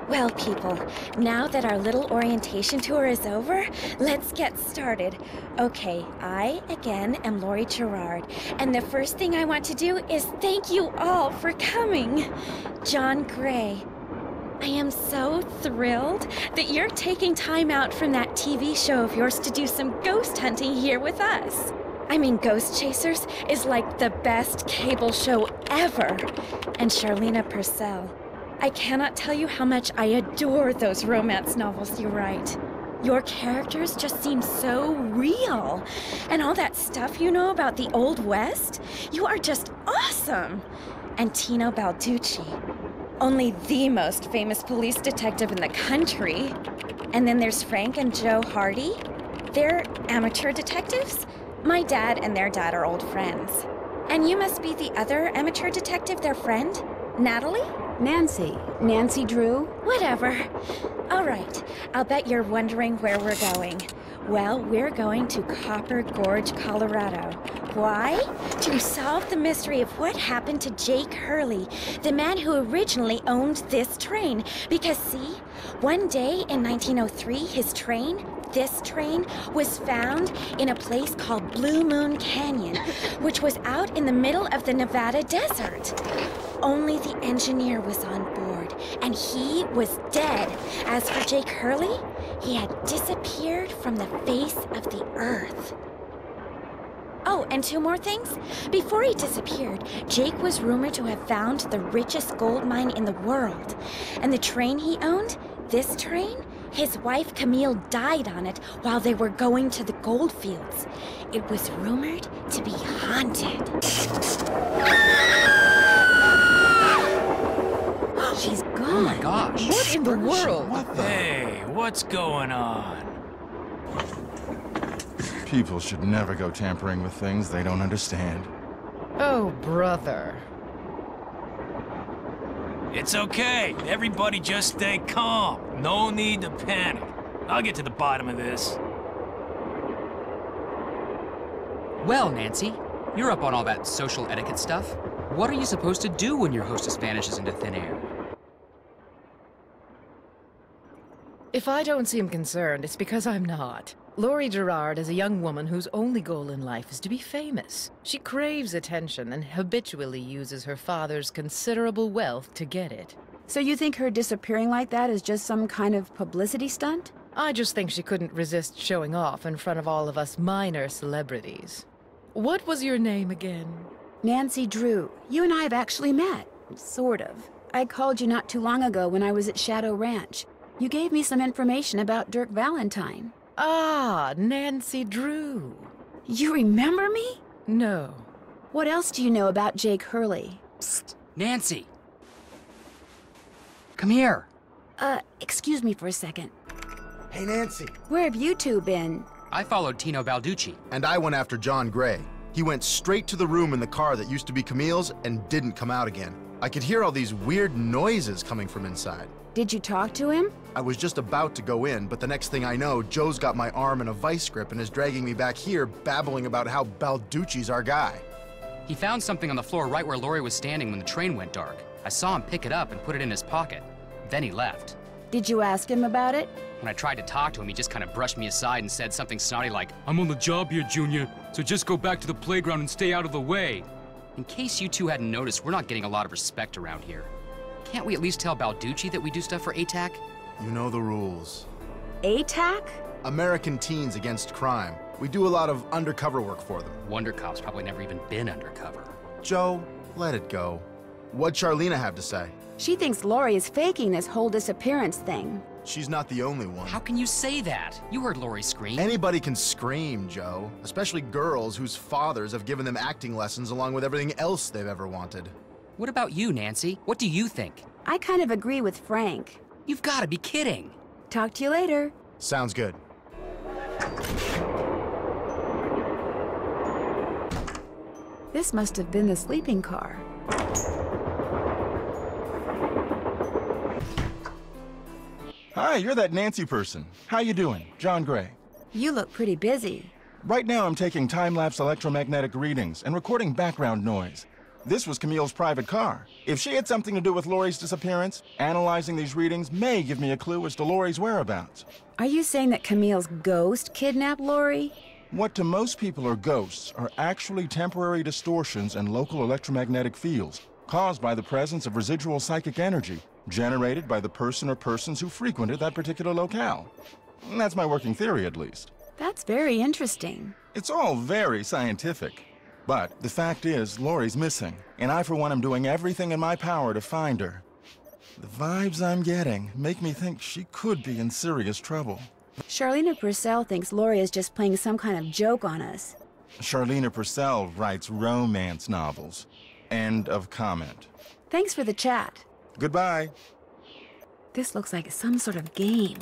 Well, people, now that our little orientation tour is over, let's get started. Okay, I, again, am Lori Gerard, and the first thing I want to do is thank you all for coming. John Gray, I am so thrilled that you're taking time out from that TV show of yours to do some ghost hunting here with us. I mean, Ghost Chasers is like the best cable show ever. And Charlena Purcell, I cannot tell you how much I adore those romance novels you write. Your characters just seem so real. And all that stuff you know about the Old West, you are just awesome. And Tino Balducci, only the most famous police detective in the country. And then there's Frank and Joe Hardy. They're amateur detectives. My dad and their dad are old friends. And you must be the other amateur detective, their friend, Natalie? Nancy Drew? Whatever. All right, I'll bet you're wondering where we're going. Well, we're going to Copper Gorge, Colorado. Why? To solve the mystery of what happened to Jake Hurley, the man who originally owned this train. Because see, one day in 1903, this train was found in a place called Blue Moon Canyon, which was out in the middle of the Nevada desert. Only the engineer was on board, and he was dead. As for Jake Hurley, he had disappeared from the face of the earth. Oh, and two more things. Before he disappeared, Jake was rumored to have found the richest gold mine in the world. And the train he owned, this train, his wife Camille died on it while they were going to the gold fields. It was rumored to be haunted. She's gone. Oh my gosh. What in the world? What the? Hey, what's going on? People should never go tampering with things they don't understand. Oh, brother. It's okay. Everybody just stay calm. No need to panic. I'll get to the bottom of this. Well, Nancy, you're up on all that social etiquette stuff. What are you supposed to do when your hostess vanishes into thin air? If I don't seem concerned, it's because I'm not. Lori Gerard is a young woman whose only goal in life is to be famous. She craves attention and habitually uses her father's considerable wealth to get it. So you think her disappearing like that is just some kind of publicity stunt? I just think she couldn't resist showing off in front of all of us minor celebrities. What was your name again? Nancy Drew. You and I have actually met. Sort of. I called you not too long ago when I was at Shadow Ranch. You gave me some information about Dirk Valentine. Ah, Nancy Drew. You remember me? No. What else do you know about Jake Hurley? Psst. Nancy! Come here. Excuse me for a second. Hey, Nancy. Where have you two been? I followed Tino Balducci. And I went after John Gray. He went straight to the room in the car that used to be Camille's and didn't come out again. I could hear all these weird noises coming from inside. Did you talk to him? I was just about to go in, but the next thing I know, Joe's got my arm in a vice grip and is dragging me back here, babbling about how Balducci's our guy. He found something on the floor right where Lori was standing when the train went dark. I saw him pick it up and put it in his pocket. Then he left. Did you ask him about it? When I tried to talk to him, he just kind of brushed me aside and said something snotty like, "I'm on the job here, Junior, so just go back to the playground and stay out of the way." In case you two hadn't noticed, we're not getting a lot of respect around here. Can't we at least tell Balducci that we do stuff for ATAC? You know the rules. ATAC? American Teens Against Crime. We do a lot of undercover work for them. Wonder Cop's probably never even been undercover. Joe, let it go. What'd Charlena have to say? She thinks Lori is faking this whole disappearance thing. She's not the only one. How can you say that? You heard Lori scream. Anybody can scream, Joe. Especially girls whose fathers have given them acting lessons along with everything else they've ever wanted. What about you, Nancy? What do you think? I kind of agree with Frank. You've got to be kidding. Talk to you later. Sounds good. This must have been the sleeping car. Hi, you're that Nancy person. How you doing? John Gray. You look pretty busy. Right now I'm taking time-lapse electromagnetic readings and recording background noise. This was Camille's private car. If she had something to do with Lori's disappearance, analyzing these readings may give me a clue as to Lori's whereabouts. Are you saying that Camille's ghost kidnapped Lori? What to most people are ghosts are actually temporary distortions in local electromagnetic fields caused by the presence of residual psychic energy generated by the person or persons who frequented that particular locale. That's my working theory, at least. That's very interesting. It's all very scientific. But the fact is, Lori's missing, and I, for one, am doing everything in my power to find her. The vibes I'm getting make me think she could be in serious trouble. Charlena Purcell thinks Lori is just playing some kind of joke on us. Charlena Purcell writes romance novels. End of comment. Thanks for the chat. Goodbye. This looks like some sort of game.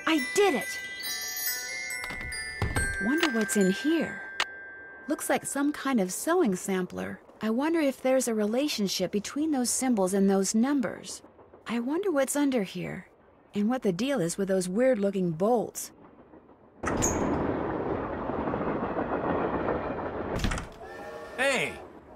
I did it! Wonder what's in here. Looks like some kind of sewing sampler. I wonder if there's a relationship between those symbols and those numbers. I wonder what's under here, and what the deal is with those weird-looking bolts. Hey,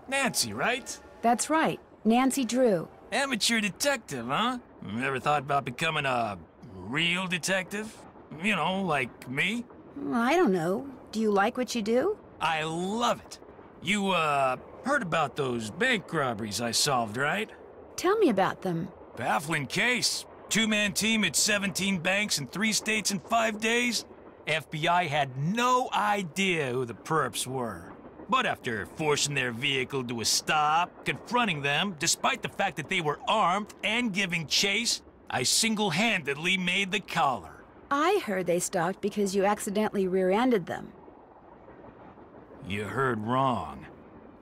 Nancy, right? That's right, Nancy Drew. Amateur detective, huh? Ever thought about becoming a real detective? You know, like me? I don't know. Do you like what you do? I love it. You, heard about those bank robberies I solved, right? Tell me about them. Baffling case. Two-man team at 17 banks in 3 states in 5 days. FBI had no idea who the perps were. But after forcing their vehicle to a stop, confronting them, despite the fact that they were armed and giving chase, I single-handedly made the collar. I heard they stalked because you accidentally rear-ended them. You heard wrong.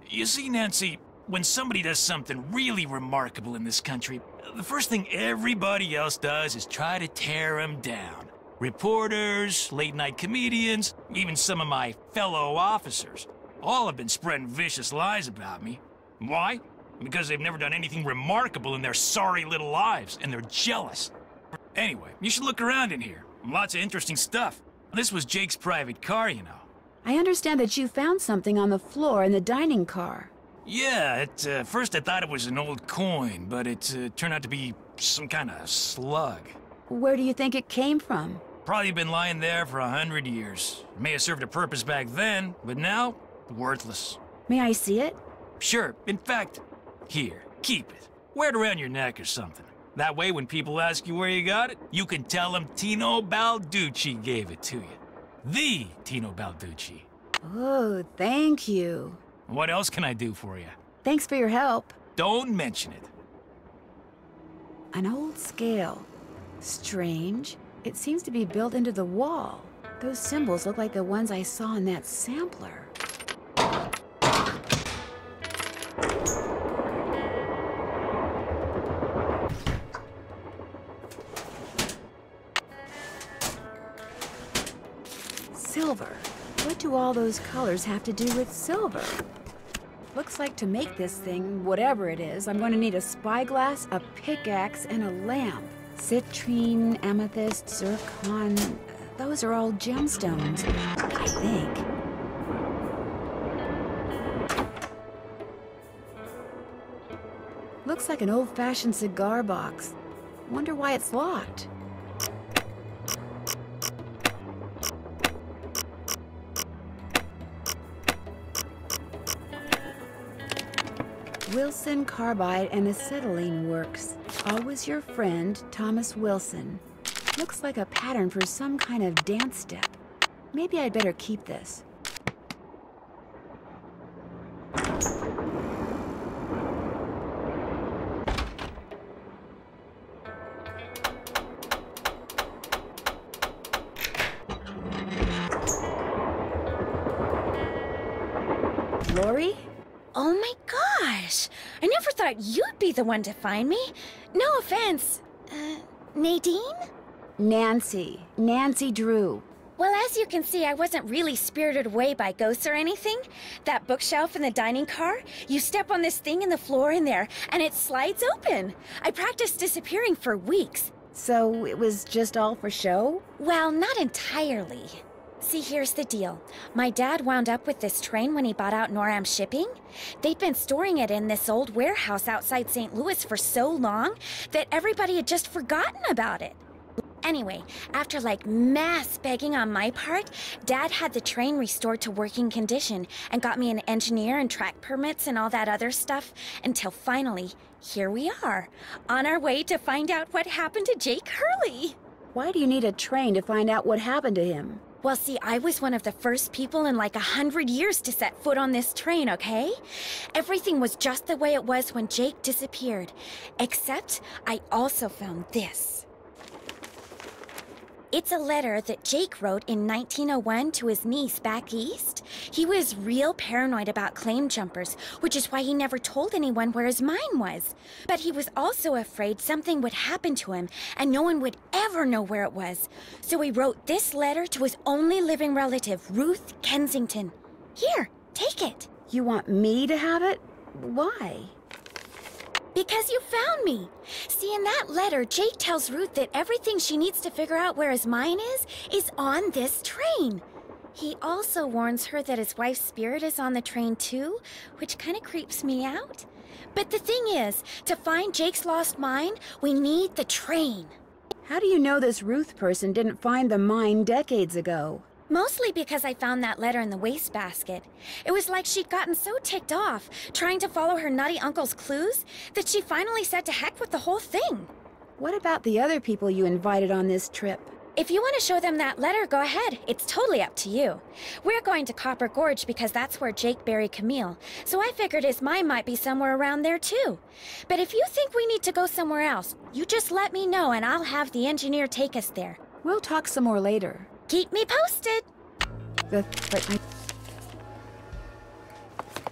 You see, Nancy, when somebody does something really remarkable in this country, the first thing everybody else does is try to tear them down. Reporters, late-night comedians, even some of my fellow officers. All have been spreading vicious lies about me. Why? Because they've never done anything remarkable in their sorry little lives, and they're jealous. Anyway, you should look around in here. Lots of interesting stuff. This was Jake's private car, you know. I understand that you found something on the floor in the dining car. Yeah, at first I thought it was an old coin, but it turned out to be some kind of slug. Where do you think it came from? Probably been lying there for 100 years. It may have served a purpose back then, but now, worthless. May I see it? Sure. In fact, here, keep it. Wear it around your neck or something. That way, when people ask you where you got it, you can tell them Tino Balducci gave it to you. The Tino Balducci. Oh, thank you. What else can I do for you? Thanks for your help. Don't mention it. An old scale. Strange. It seems to be built into the wall. Those symbols look like the ones I saw in that sampler. Silver. What do all those colors have to do with silver? Looks like to make this thing, whatever it is, I'm going to need a spyglass, a pickaxe, and a lamp. Citrine, amethyst, zircon... Those are all gemstones, I think. Looks like an old-fashioned cigar box. Wonder why it's locked. Wilson Carbide and Acetylene Works. Always your friend, Thomas Wilson. Looks like a pattern for some kind of dance step. Maybe I'd better keep this. Lori? Oh my gosh, I never thought you'd be the one to find me. No offense. Nadine? Nancy. Nancy Drew. Well, as you can see, I wasn't really spirited away by ghosts or anything. That bookshelf in the dining car, you step on this thing in the floor in there, and it slides open. I practiced disappearing for weeks. So it was just all for show? Well, not entirely. See, here's the deal. My dad wound up with this train when he bought out Noram Shipping. They'd been storing it in this old warehouse outside St. Louis for so long that everybody had just forgotten about it. Anyway, after like mass begging on my part, Dad had the train restored to working condition and got me an engineer and track permits and all that other stuff until finally, here we are, on our way to find out what happened to Jake Hurley. Why do you need a train to find out what happened to him? Well, see, I was one of the first people in like 100 years to set foot on this train, okay? Everything was just the way it was when Jake disappeared. Except I also found this. It's a letter that Jake wrote in 1901 to his niece back east. He was real paranoid about claim jumpers, which is why he never told anyone where his mine was. But he was also afraid something would happen to him and no one would ever know where it was. So he wrote this letter to his only living relative, Ruth Kensington. Here, take it. You want me to have it? Why? Because you found me. See, in that letter, Jake tells Ruth that everything she needs to figure out where his mine is on this train. He also warns her that his wife's spirit is on the train too, which kind of creeps me out. But the thing is, to find Jake's lost mine, we need the train. How do you know this Ruth person didn't find the mine decades ago? Mostly because I found that letter in the wastebasket. It was like she'd gotten so ticked off, trying to follow her nutty uncle's clues, that she finally said to heck with the whole thing. What about the other people you invited on this trip? If you want to show them that letter, go ahead. It's totally up to you. We're going to Copper Gorge because that's where Jake buried Camille, so I figured his mine might be somewhere around there too. But if you think we need to go somewhere else, you just let me know and I'll have the engineer take us there. We'll talk some more later. Keep me posted.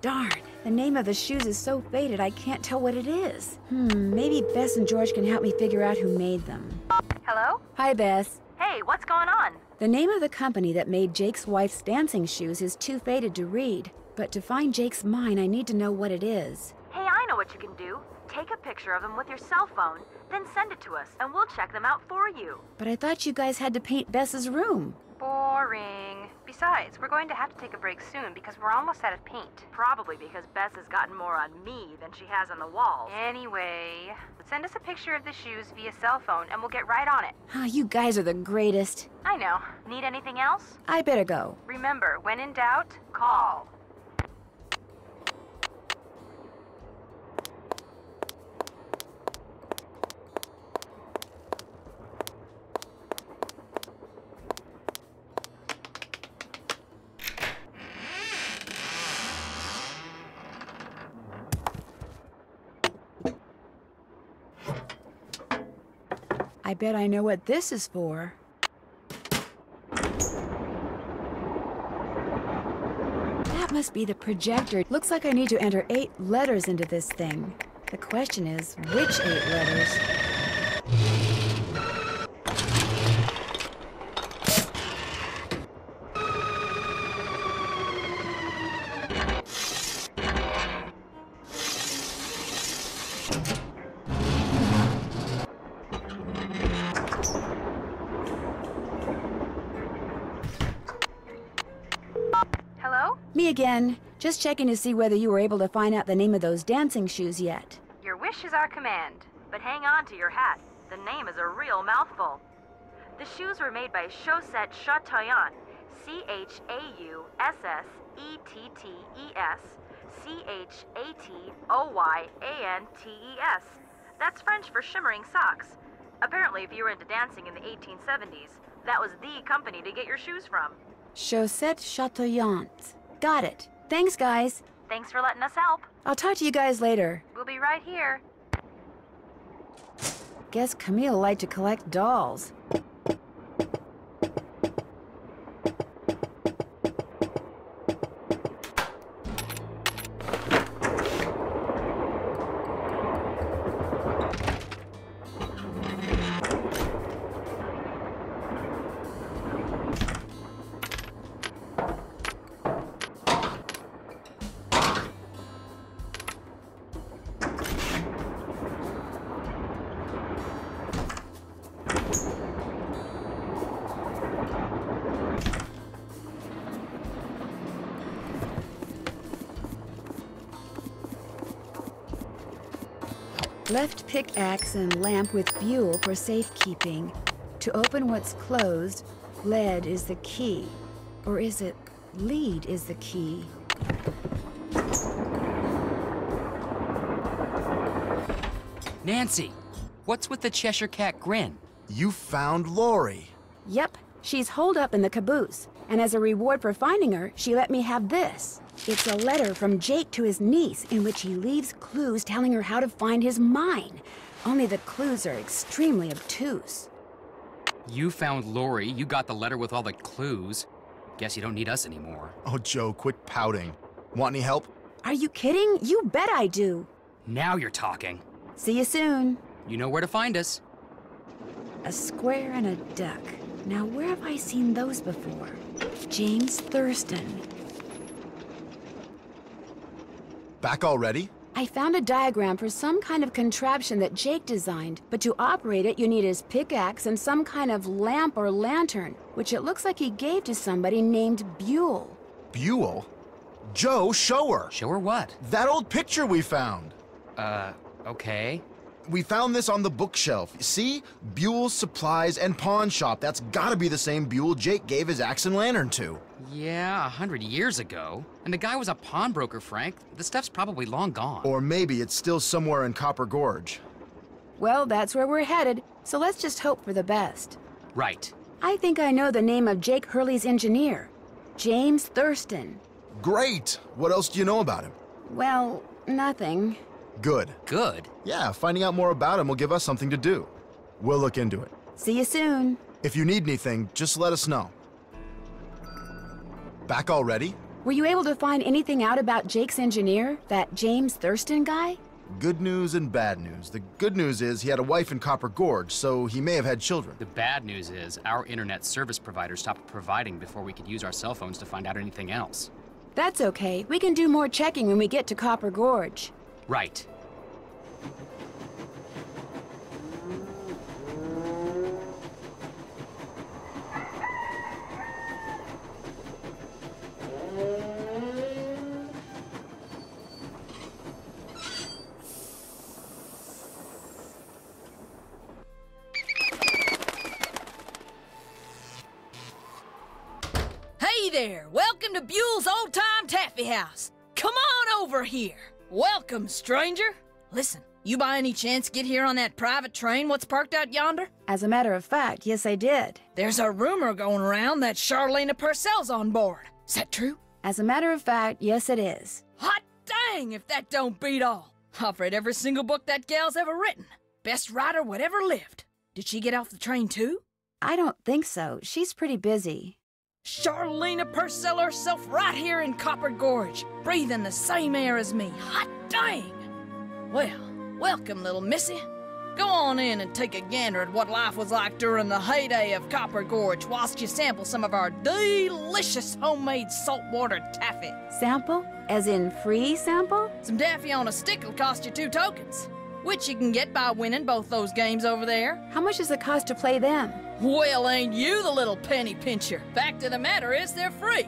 Darn, the name of the shoes is so faded I can't tell what it is. Maybe Bess and George can help me figure out who made them. Hello? Hi, Bess. Hey, what's going on? The name of the company that made Jake's wife's dancing shoes is too faded to read. But to find Jake's mine, I need to know what it is. Hey, I know what you can do. Take a picture of them with your cell phone, then send it to us, and we'll check them out for you. But I thought you guys had to paint Bess's room. Boring. Besides, we're going to have to take a break soon because we're almost out of paint. Probably because Bess has gotten more on me than she has on the walls. Anyway, send us a picture of the shoes via cell phone and we'll get right on it. You guys are the greatest. I know. Need anything else? I better go. Remember, when in doubt, call. I bet I know what this is for. That must be the projector. Looks like I need to enter 8 letters into this thing. The question is, which 8 letters? Hello? Me again. Just checking to see whether you were able to find out the name of those dancing shoes yet. Your wish is our command, but hang on to your hat. The name is a real mouthful. The shoes were made by Chaussette Chateauyan, Chausssettetes, Chatoyantes. That's French for shimmering socks. Apparently, if you were into dancing in the 1870s, that was the company to get your shoes from. Chaussette Chateauyan. Got it. Thanks, guys. Thanks for letting us help. I'll talk to you guys later. We'll be right here. Guess Camille liked to collect dolls. Left pickaxe and lamp with Buell for safekeeping. To open what's closed, lead is the key. Or is it lead is the key? Nancy, what's with the Cheshire Cat grin? You found Lori. Yep, she's holed up in the caboose. And as a reward for finding her, she let me have this. It's a letter from Jake to his niece in which he leaves clues telling her how to find his mine. Only the clues are extremely obtuse. You found Lori, you got the letter with all the clues. Guess you don't need us anymore. Oh, Joe, quit pouting. Want any help? Are you kidding? You bet I do. Now you're talking. See you soon. You know where to find us. A square and a duck. Now, where have I seen those before? James Thurston. Back already? I found a diagram for some kind of contraption that Jake designed, but to operate it, you need his pickaxe and some kind of lamp or lantern, which it looks like he gave to somebody named Buell. Buell? Joe, show her. Show her what? That old picture we found. Okay. We found this on the bookshelf. See? Buell's Supplies and Pawn Shop. That's gotta be the same Buell Jake gave his axe and lantern to. Yeah, 100 years ago. And the guy was a pawnbroker, Frank. The stuff's probably long gone. Or maybe it's still somewhere in Copper Gorge. Well, that's where we're headed, so let's just hope for the best. Right. I think I know the name of Jake Hurley's engineer. James Thurston. Great! What else do you know about him? Well, nothing. Good. Good. Yeah, finding out more about him will give us something to do. We'll look into it. See you soon. If you need anything, just let us know. Back already? Were you able to find anything out about Jake's engineer, that James Thurston guy? Good news and bad news. The good news is he had a wife in Copper Gorge, so he may have had children. The bad news is our internet service provider stopped providing before we could use our cell phones to find out anything else. That's okay. We can do more checking when we get to Copper Gorge. Right. Hey there! Welcome to Buell's Old Time Taffy House. Come on over here. Welcome, stranger. Listen, you by any chance get here on that private train what's parked out yonder? As a matter of fact, yes, I did. There's a rumor going around that Charlena Purcell's on board. Is that true? As a matter of fact, yes, it is. Hot dang if that don't beat all. I've read every single book that gal's ever written. Best writer whatever lived. Did she get off the train too? I don't think so. She's pretty busy. Charlena Purcell herself right here in Copper Gorge, breathing the same air as me. Hot dang! Well, welcome, little missy. Go on in and take a gander at what life was like during the heyday of Copper Gorge whilst you sample some of our delicious homemade saltwater taffy. Sample? As in free sample? Some taffy on a stick will cost you 2 tokens, which you can get by winning both those games over there. How much does it cost to play them? Well, ain't you the little penny pincher? Fact of the matter is they're free.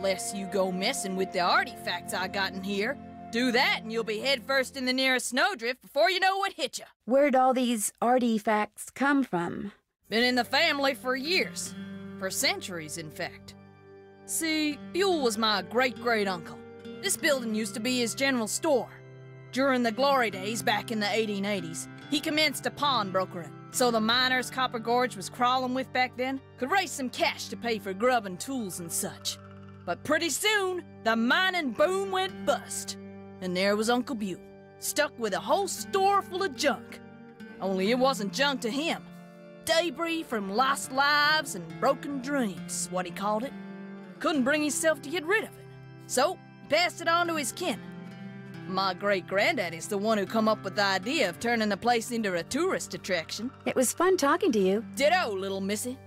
Less you go messing with the artifacts I got in here. Do that and you'll be headfirst in the nearest snowdrift before you know what hit you. Where'd all these artifacts come from? Been in the family for years. For centuries, in fact. See, Buell was my great-great-uncle. This building used to be his general store. During the glory days back in the 1880s, he commenced a pawnbrokering. So the miners Copper Gorge was crawling with back then could raise some cash to pay for grub and tools and such. But pretty soon, the mining boom went bust. And there was Uncle Buell, stuck with a whole store full of junk. Only it wasn't junk to him. Debris from lost lives and broken dreams, what he called it. Couldn't bring himself to get rid of it. So, he passed it on to his kin. My great-granddaddy's the one who come up with the idea of turning the place into a tourist attraction. It was fun talking to you. Ditto, little missy.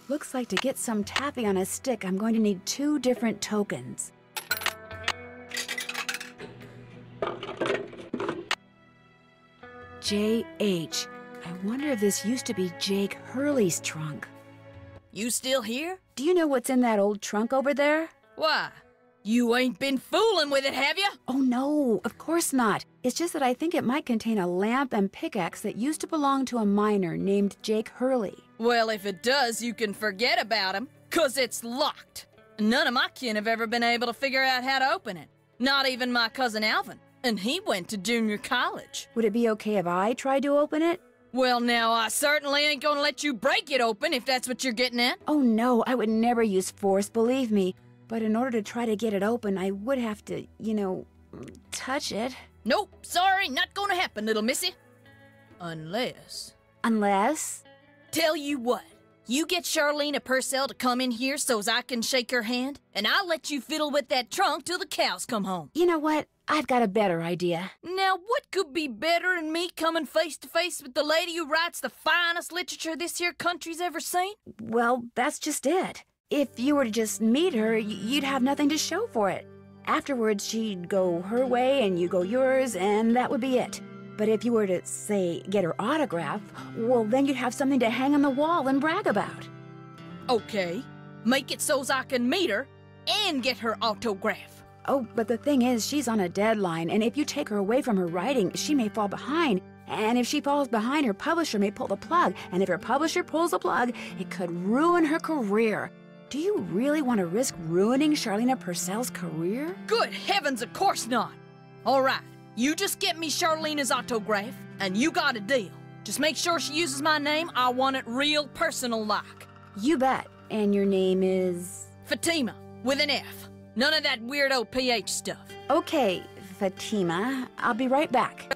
Looks like to get some taffy on a stick, I'm going to need 2 different tokens. J.H. I wonder if this used to be Jake Hurley's trunk. You still here? Do you know what's in that old trunk over there? Why? You ain't been fooling with it, have you? Oh no, of course not. It's just that I think it might contain a lamp and pickaxe that used to belong to a miner named Jake Hurley. Well, if it does, you can forget about him, 'cause it's locked. None of my kin have ever been able to figure out how to open it. Not even my cousin Alvin, and he went to junior college. Would it be okay if I tried to open it? Well, now, I certainly ain't gonna let you break it open if that's what you're getting at. Oh no, I would never use force, believe me. But in order to try to get it open, I would have to, touch it. Nope, sorry, not gonna happen, little missy. Unless... Unless? Tell you what, you get Charlene Purcell to come in here so's I can shake her hand, and I'll let you fiddle with that trunk till the cows come home. You know what? I've got a better idea. Now, what could be better than me coming face to face with the lady who writes the finest literature this here country's ever seen? Well, that's just it. If you were to just meet her, you'd have nothing to show for it. Afterwards, she'd go her way and you go yours, and that would be it. But if you were to, say, get her autograph, well, then you'd have something to hang on the wall and brag about. Okay, make it so's I can meet her and get her autograph. Oh, but the thing is, she's on a deadline, and if you take her away from her writing, she may fall behind. And if she falls behind, her publisher may pull the plug. And if her publisher pulls the plug, it could ruin her career. Do you really want to risk ruining Charlene Purcell's career? Good heavens, of course not. All right, you just get me Charlene's autograph, and you got a deal. Just make sure she uses my name. I want it real personal-like. You bet. And your name is? Fatima, with an F. None of that weirdo PH stuff. Okay, Fatima. I'll be right back.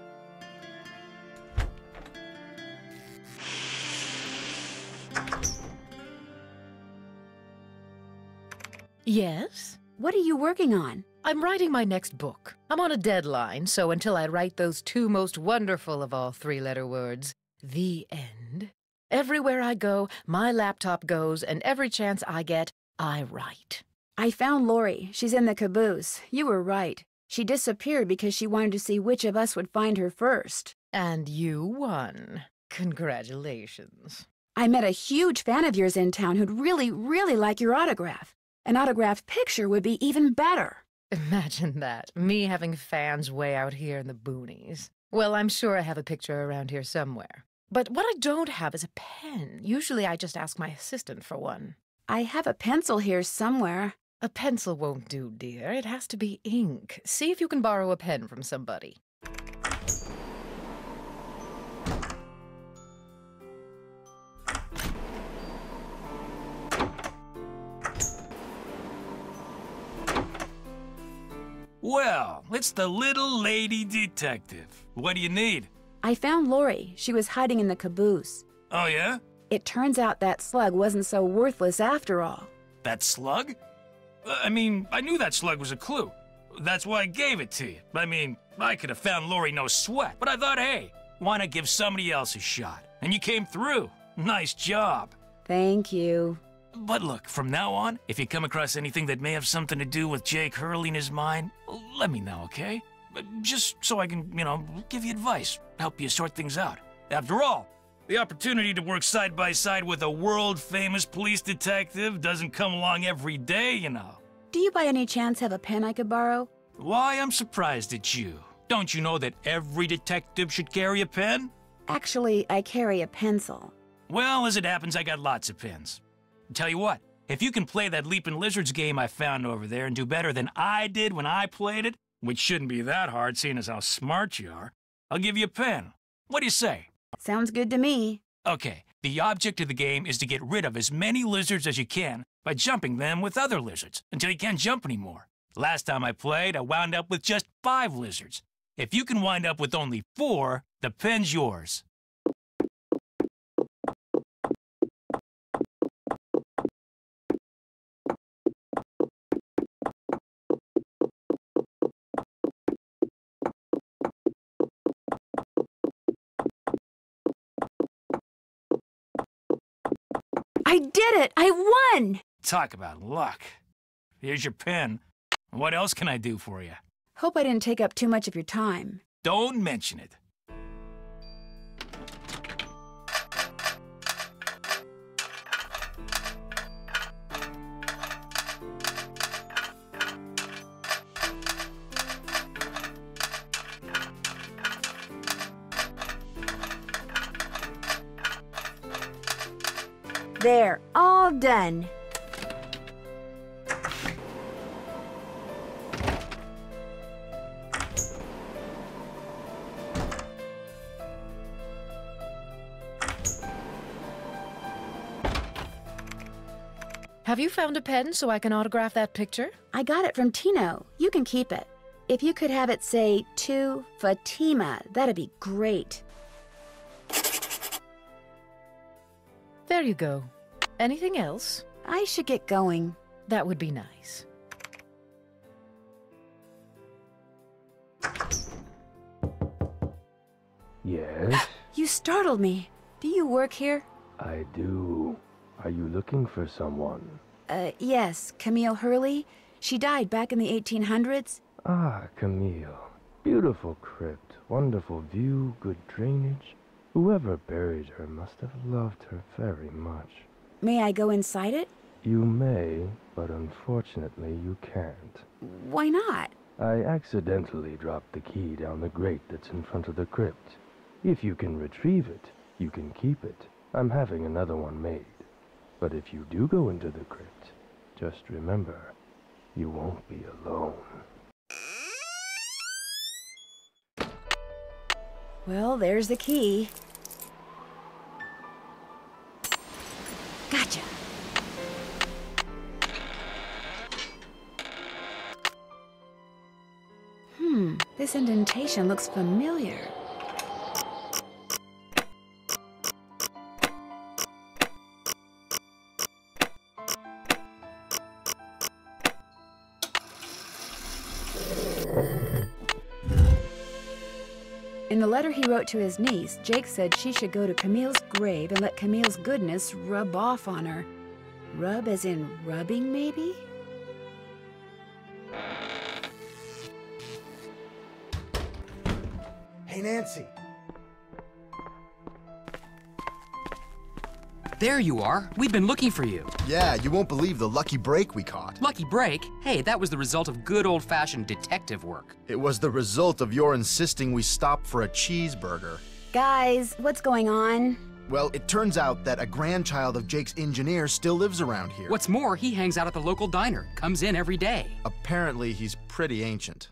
Yes? What are you working on? I'm writing my next book. I'm on a deadline, so until I write those 2 most wonderful of all 3-letter words, the end, everywhere I go, my laptop goes, and every chance I get, I write. I found Lori. She's in the caboose. You were right. She disappeared because she wanted to see which of us would find her first. And you won. Congratulations. I met a huge fan of yours in town who'd really, really like your autograph. An autographed picture would be even better. Imagine that, me having fans way out here in the boonies. Well, I'm sure I have a picture around here somewhere. But what I don't have is a pen. Usually I just ask my assistant for one. I have a pencil here somewhere. A pencil won't do, dear. It has to be ink. See if you can borrow a pen from somebody. Well, it's the little lady detective. What do you need? I found Lori. She was hiding in the caboose. Oh, yeah? It turns out that slug wasn't so worthless after all. That slug? I mean, I knew that slug was a clue. That's why I gave it to you. I mean, I could have found Lori no sweat, but I thought, hey, why not give somebody else a shot? And you came through. Nice job. Thank you. But look, from now on, if you come across anything that may have something to do with Jake Hurley in his mind, let me know, okay? Just so I can, give you advice, help you sort things out. After all, the opportunity to work side by side with a world-famous police detective doesn't come along every day, Do you by any chance have a pen I could borrow? Why, I'm surprised at you. Don't you know that every detective should carry a pen? Actually, I carry a pencil. Well, as it happens, I got lots of pens. Tell you what, if you can play that Leapin' Lizards game I found over there and do better than I did when I played it, which shouldn't be that hard seeing as how smart you are, I'll give you a pen. What do you say? Sounds good to me. Okay, the object of the game is to get rid of as many lizards as you can by jumping them with other lizards until you can't jump anymore. Last time I played, I wound up with just 5 lizards. If you can wind up with only 4, the pen's yours. I did it! I won! Talk about luck. Here's your pen. What else can I do for you? Hope I didn't take up too much of your time. Don't mention it. There, all done. Have you found a pen so I can autograph that picture? I got it from Tino. You can keep it. If you could have it say, to Fatima, that'd be great. There you go. Anything else? I should get going. That would be nice. Yes, You startled me. Do you work here? I do. Are you looking for someone? Yes, Camille Hurley. She died back in the 1800s. Ah, Camille. Beautiful crypt, wonderful view, good drainage. Whoever buried her must have loved her very much. May I go inside it? You may, but unfortunately you can't. Why not? I accidentally dropped the key down the grate that's in front of the crypt. If you can retrieve it, you can keep it. I'm having another one made. But if you do go into the crypt, just remember, you won't be alone. Well, there's the key. Gotcha. This indentation looks familiar. In the letter he wrote to his niece, Jake said she should go to Camille's grave and let Camille's goodness rub off on her. Rub as in rubbing, maybe? Hey, Nancy. There you are. We've been looking for you. Yeah, you won't believe the lucky break we caught. Lucky break? Hey, that was the result of good old-fashioned detective work. It was the result of your insisting we stop for a cheeseburger. Guys, what's going on? Well, it turns out that a grandchild of Jake's engineer still lives around here. What's more, he hangs out at the local diner, comes in every day. Apparently, he's pretty ancient.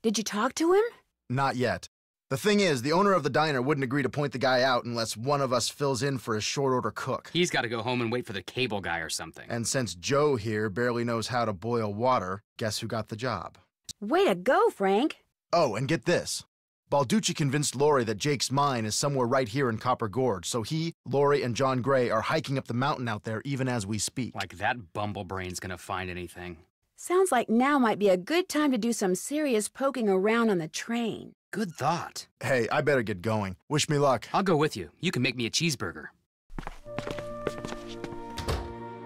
Did you talk to him? Not yet. The thing is, the owner of the diner wouldn't agree to point the guy out unless one of us fills in for his short-order cook. He's got to go home and wait for the cable guy or something. And since Joe here barely knows how to boil water, guess who got the job? Way to go, Frank. Oh, and get this. Balducci convinced Lori that Jake's mine is somewhere right here in Copper Gorge, so he, Lori, and John Gray are hiking up the mountain out there even as we speak. Like that bumblebrain's gonna find anything. Sounds like now might be a good time to do some serious poking around on the train. Good thought. Hey, I better get going. Wish me luck. I'll go with you. You can make me a cheeseburger.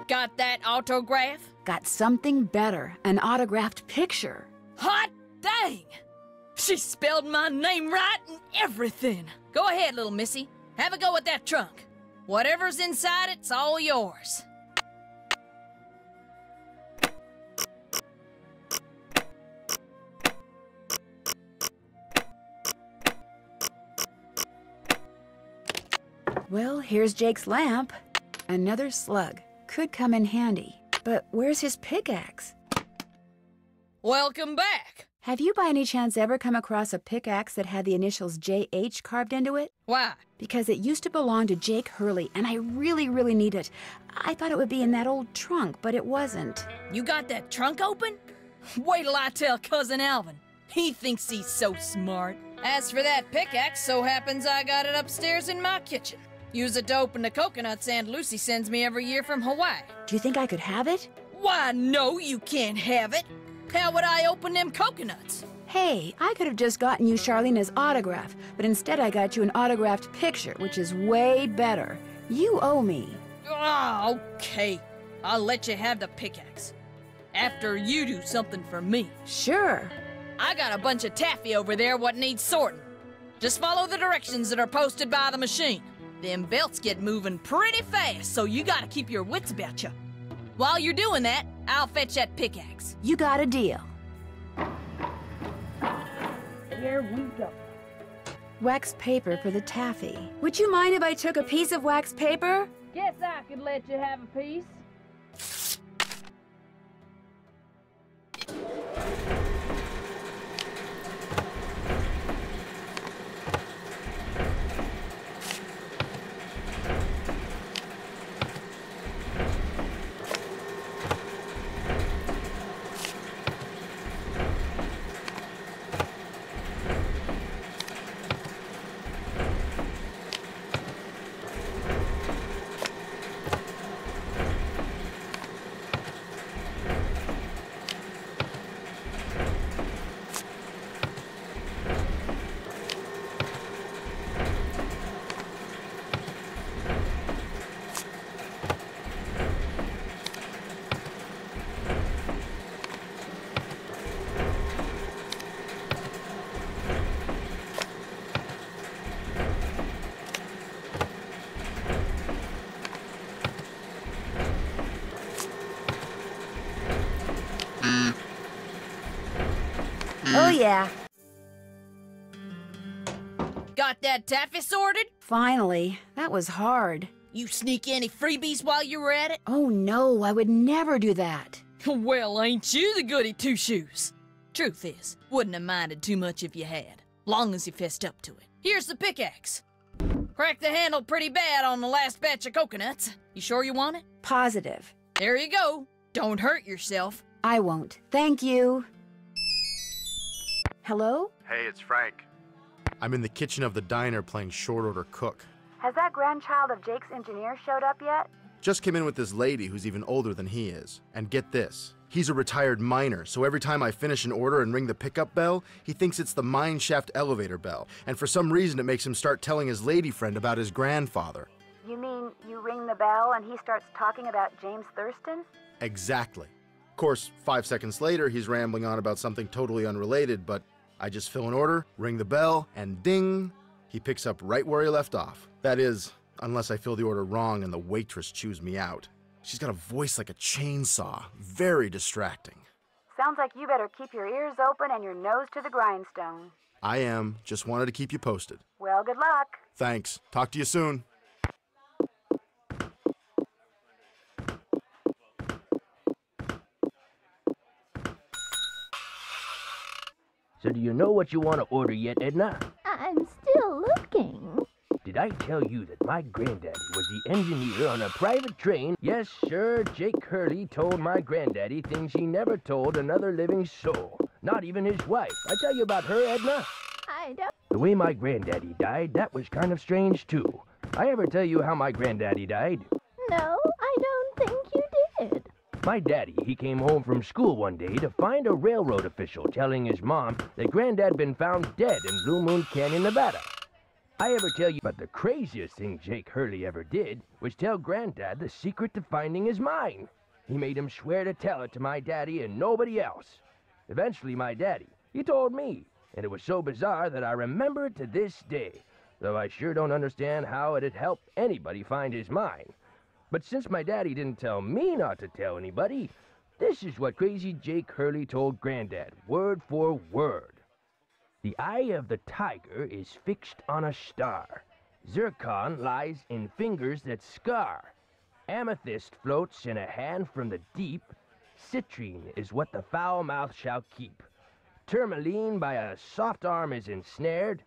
Got that autograph? Got something better, an autographed picture. Hot dang! She spelled my name right and everything. Go ahead, little missy. Have a go at that trunk. Whatever's inside it's all yours. Well, here's Jake's lamp. Another slug. Could come in handy. But where's his pickaxe? Welcome back. Have you by any chance ever come across a pickaxe that had the initials JH carved into it? Why? Because it used to belong to Jake Hurley, and I really, really need it. I thought it would be in that old trunk, but it wasn't. You got that trunk open? Wait till I tell Cousin Alvin. He thinks he's so smart. As for that pickaxe, so happens I got it upstairs in my kitchen. Use it to open the coconuts Aunt Lucy sends me every year from Hawaii. Do you think I could have it? Why, no, you can't have it. How would I open them coconuts? Hey, I could have just gotten you Charlena's autograph, but instead I got you an autographed picture, which is way better. You owe me. Ah, okay. I'll let you have the pickaxe. After you do something for me. Sure. I got a bunch of taffy over there what needs sorting. Just follow the directions that are posted by the machine. Them belts get moving pretty fast, so you gotta keep your wits about you. While you're doing that, I'll fetch that pickaxe. You got a deal. Here we go. Wax paper for the taffy. Would you mind if I took a piece of wax paper? Guess I could let you have a piece. Oh, yeah. Got that taffy sorted? Finally. That was hard. You sneak any freebies while you were at it? Oh, no, I would never do that. Well, ain't you the goody two-shoes? Truth is, wouldn't have minded too much if you had, long as you fessed up to it. Here's the pickaxe. Cracked the handle pretty bad on the last batch of coconuts. You sure you want it? Positive. There you go. Don't hurt yourself. I won't. Thank you. Hello? Hey, it's Frank. I'm in the kitchen of the diner playing short order cook. Has that grandchild of Jake's engineer showed up yet? Just came in with this lady who's even older than he is. And get this, he's a retired miner, so every time I finish an order and ring the pickup bell, he thinks it's the mine shaft elevator bell. And for some reason it makes him start telling his lady friend about his grandfather. You mean you ring the bell and he starts talking about James Thurston? Exactly. Of course, 5 seconds later, he's rambling on about something totally unrelated, but I just fill an order, ring the bell, and ding, he picks up right where he left off. That is, unless I fill the order wrong and the waitress chews me out. She's got a voice like a chainsaw. Very distracting. Sounds like you better keep your ears open and your nose to the grindstone. I am. Just wanted to keep you posted. Well, good luck. Thanks. Talk to you soon. So do you know what you want to order yet, Edna? I'm still looking. Did I tell you that my granddaddy was the engineer on a private train? Yes, sir, Jake Hurley told my granddaddy things he never told another living soul. Not even his wife. I tell you about her, Edna? I don't... The way my granddaddy died, that was kind of strange, too. I ever tell you how my granddaddy died? No, I don't think you did. My daddy, he came home from school one day to find a railroad official telling his mom that Granddad been found dead in Blue Moon Canyon, Nevada. I ever tell you, but the craziest thing Jake Hurley ever did was tell Granddad the secret to finding his mine. He made him swear to tell it to my daddy and nobody else. Eventually, my daddy, he told me, and it was so bizarre that I remember it to this day, though I sure don't understand how it'd help anybody find his mine. But since my daddy didn't tell me not to tell anybody, this is what crazy Jake Hurley told Granddad, word for word. The eye of the tiger is fixed on a star. Zircon lies in fingers that scar. Amethyst floats in a hand from the deep. Citrine is what the foul mouth shall keep. Tourmaline by a soft arm is ensnared.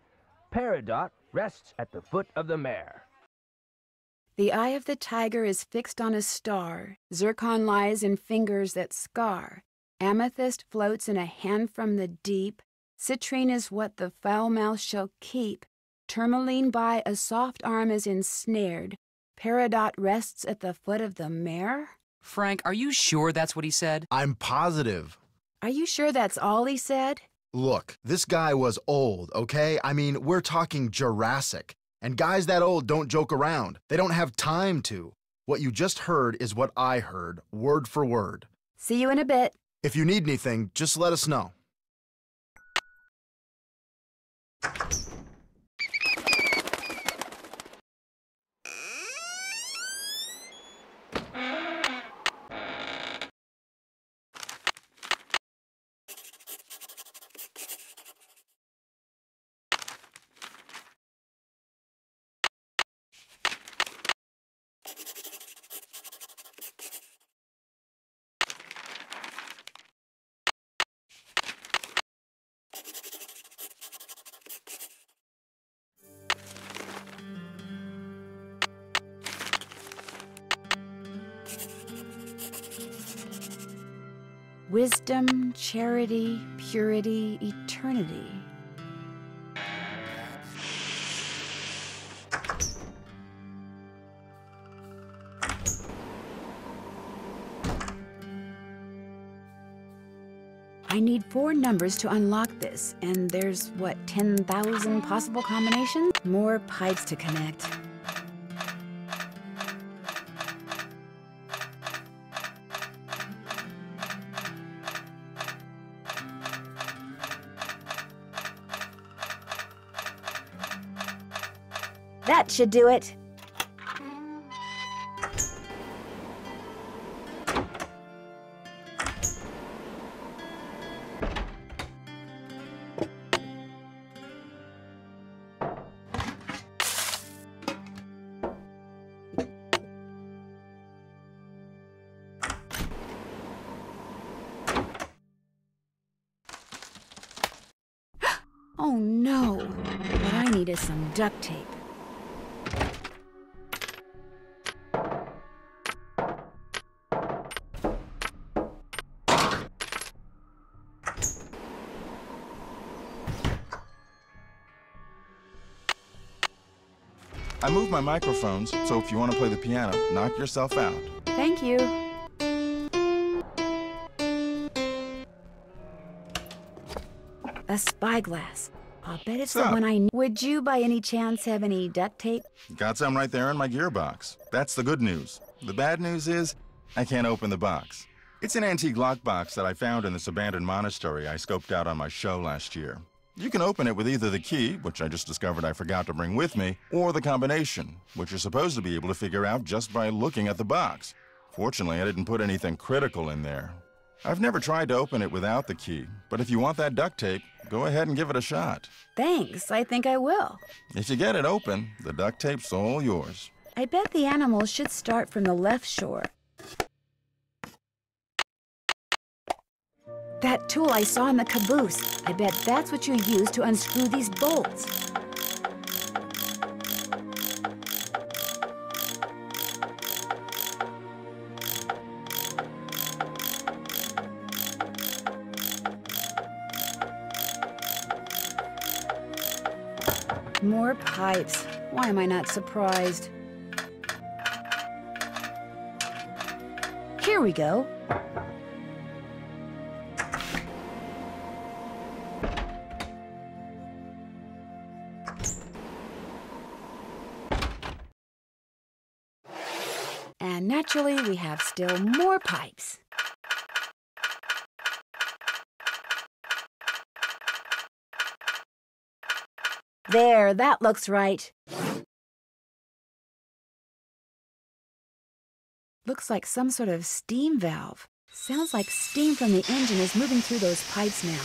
Peridot rests at the foot of the mare. The eye of the tiger is fixed on a star. Zircon lies in fingers that scar. Amethyst floats in a hand from the deep. Citrine is what the foul mouth shall keep. Tourmaline by a soft arm is ensnared. Peridot rests at the foot of the mare? Frank, are you sure that's what he said? I'm positive. Are you sure that's all he said? Look, this guy was old, okay? I mean, we're talking Jurassic. And guys that old don't joke around. They don't have time to. What you just heard is what I heard, word for word. See you in a bit. If you need anything, just let us know. Wisdom, charity, purity, eternity. I need 4 numbers to unlock this, and there's, what, 10,000 possible combinations? More pipes to connect. That should do it. Oh no, what I need is some duct tape. I moved my microphones, so if you want to play the piano, knock yourself out. Thank you. A spyglass. I'll bet it's the one I need. Would you by any chance have any duct tape? Got some right there in my gearbox. That's the good news. The bad news is, I can't open the box. It's an antique lockbox that I found in this abandoned monastery I scoped out on my show last year. You can open it with either the key, which I just discovered I forgot to bring with me, or the combination, which you're supposed to be able to figure out just by looking at the box. Fortunately, I didn't put anything critical in there. I've never tried to open it without the key, but if you want that duct tape, go ahead and give it a shot. Thanks, I think I will. If you get it open, the duct tape's all yours. I bet the animals should start from the left shore. That tool I saw in the caboose. I bet that's what you use to unscrew these bolts. More pipes. Why am I not surprised? Here we go. And naturally, we have still more pipes. There, that looks right. Looks like some sort of steam valve. Sounds like steam from the engine is moving through those pipes now.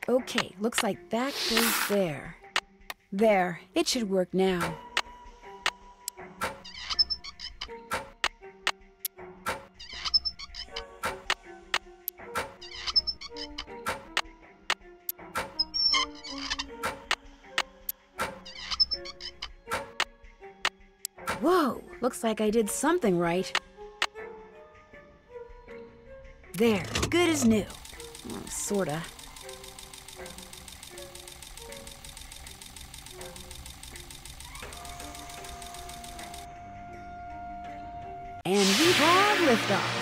Okay, looks like that goes there. There, it should work now. Whoa, looks like I did something right. There, good as new. Well, sorta. And we have liftoff.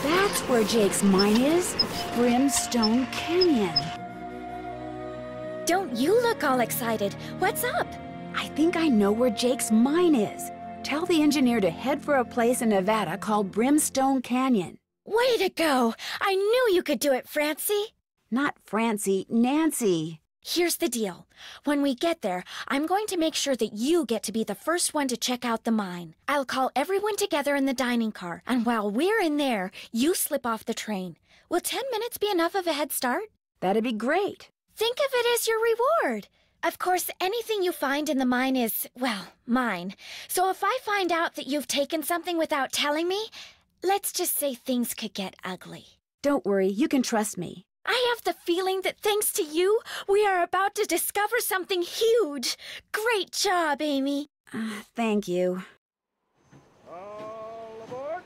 That's where Jake's mine is. Brimstone Canyon. Don't you look all excited. What's up? I think I know where Jake's mine is. Tell the engineer to head for a place in Nevada called Brimstone Canyon. Way to go! I knew you could do it, Francie. Not Francie, Nancy. Here's the deal. When we get there, I'm going to make sure that you get to be the first one to check out the mine. I'll call everyone together in the dining car, and while we're in there, you slip off the train. Will 10 minutes be enough of a head start? That'd be great. Think of it as your reward. Of course, anything you find in the mine is, well, mine. So if I find out that you've taken something without telling me, let's just say things could get ugly. Don't worry, you can trust me. I have the feeling that thanks to you, we are about to discover something huge. Great job, Amy. Thank you. All aboard.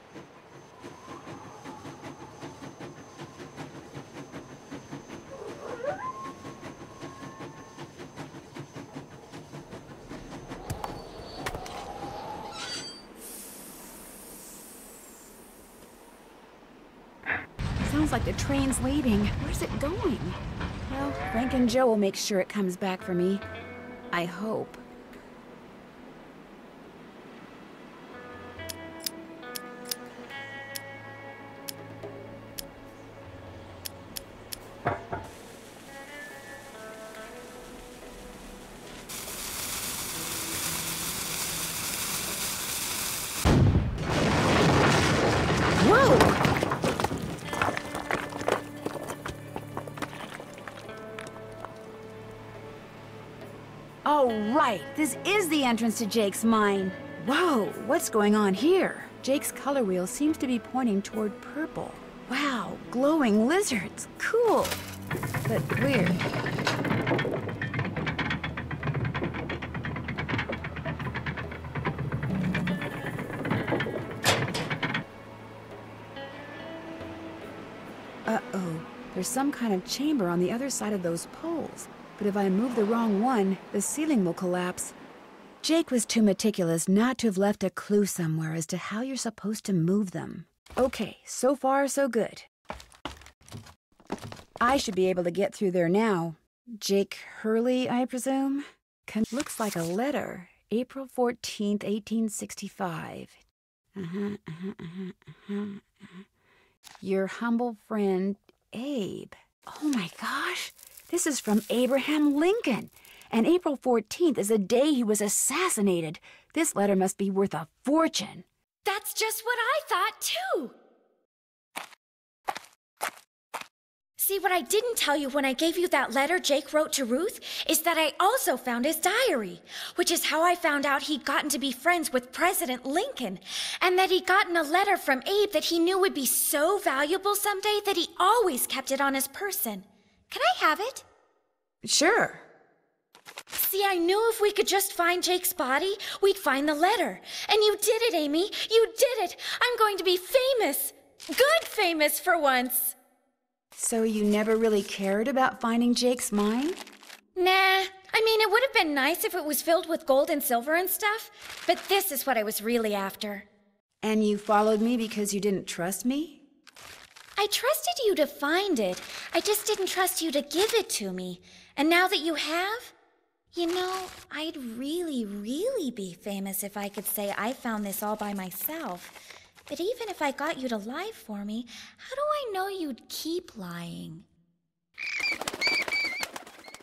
Sounds like the train's leaving. Where's it going? Well, Frank and Joe will make sure it comes back for me. I hope. Whoa! Oh, right. This is the entrance to Jake's mine. Whoa, what's going on here? Jake's color wheel seems to be pointing toward purple. Wow, glowing lizards. Cool. But weird. Uh-oh. There's some kind of chamber on the other side of those poles. But if I move the wrong one, the ceiling will collapse. Jake was too meticulous not to have left a clue somewhere as to how you're supposed to move them. Okay, so far so good. I should be able to get through there now. Jake Hurley, I presume? Looks like a letter. April 14th, 1865. Your humble friend, Abe. Oh my gosh! This is from Abraham Lincoln, and April 14th is the day he was assassinated. This letter must be worth a fortune. That's just what I thought, too. See, what I didn't tell you when I gave you that letter Jake wrote to Ruth is that I also found his diary, which is how I found out he'd gotten to be friends with President Lincoln, and that he'd gotten a letter from Abe that he knew would be so valuable someday that he always kept it on his person. Can I have it? Sure. See, I knew if we could just find Jake's body, we'd find the letter. And you did it, Amy. You did it. I'm going to be famous. Good famous for once. So you never really cared about finding Jake's mine? Nah, I mean, it would have been nice if it was filled with gold and silver and stuff, but this is what I was really after. And you followed me because you didn't trust me? I trusted you to find it. I just didn't trust you to give it to me. And now that you have, you know, I'd really, really be famous if I could say I found this all by myself. But even if I got you to lie for me, how do I know you'd keep lying?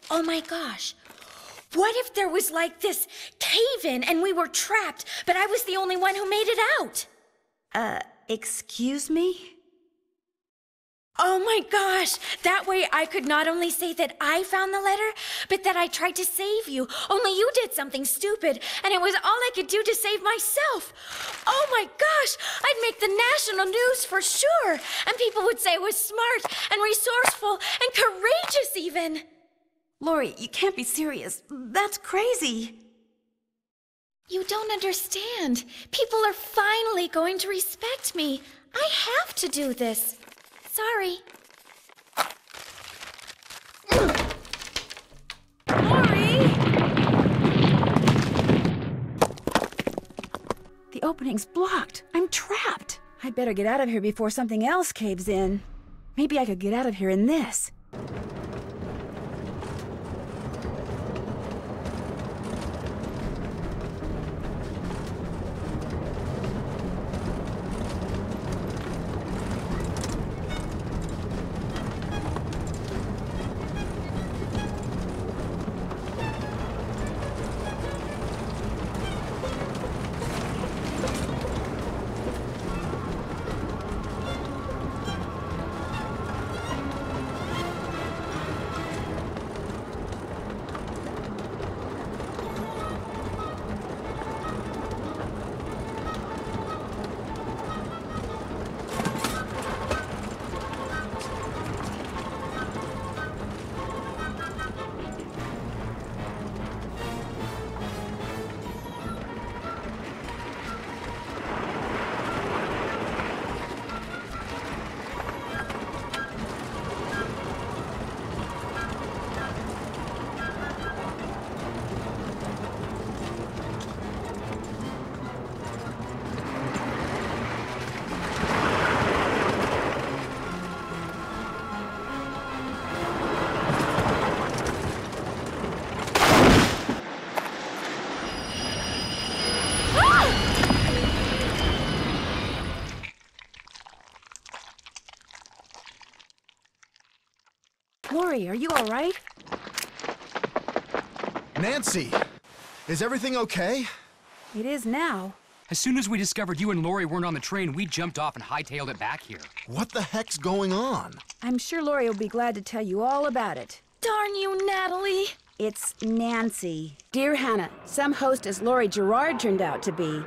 Oh my gosh. What if there was like this cave-in and we were trapped, but I was the only one who made it out? Excuse me? Oh my gosh! That way I could not only say that I found the letter, but that I tried to save you. Only you did something stupid, and it was all I could do to save myself. Oh my gosh! I'd make the national news for sure, and people would say I was smart and resourceful and courageous even. Lori, you can't be serious. That's crazy. You don't understand. People are finally going to respect me. I have to do this. Sorry. Lori! The opening's blocked. I'm trapped. I'd better get out of here before something else caves in. Maybe I could get out of here in this. Lori, are you all right? Nancy, is everything okay? It is now. As soon as we discovered you and Lori weren't on the train, we jumped off and hightailed it back here. What the heck's going on? I'm sure Lori will be glad to tell you all about it. Darn you, Natalie. It's Nancy. Dear Hannah, some hostess Lori Gerard turned out to be.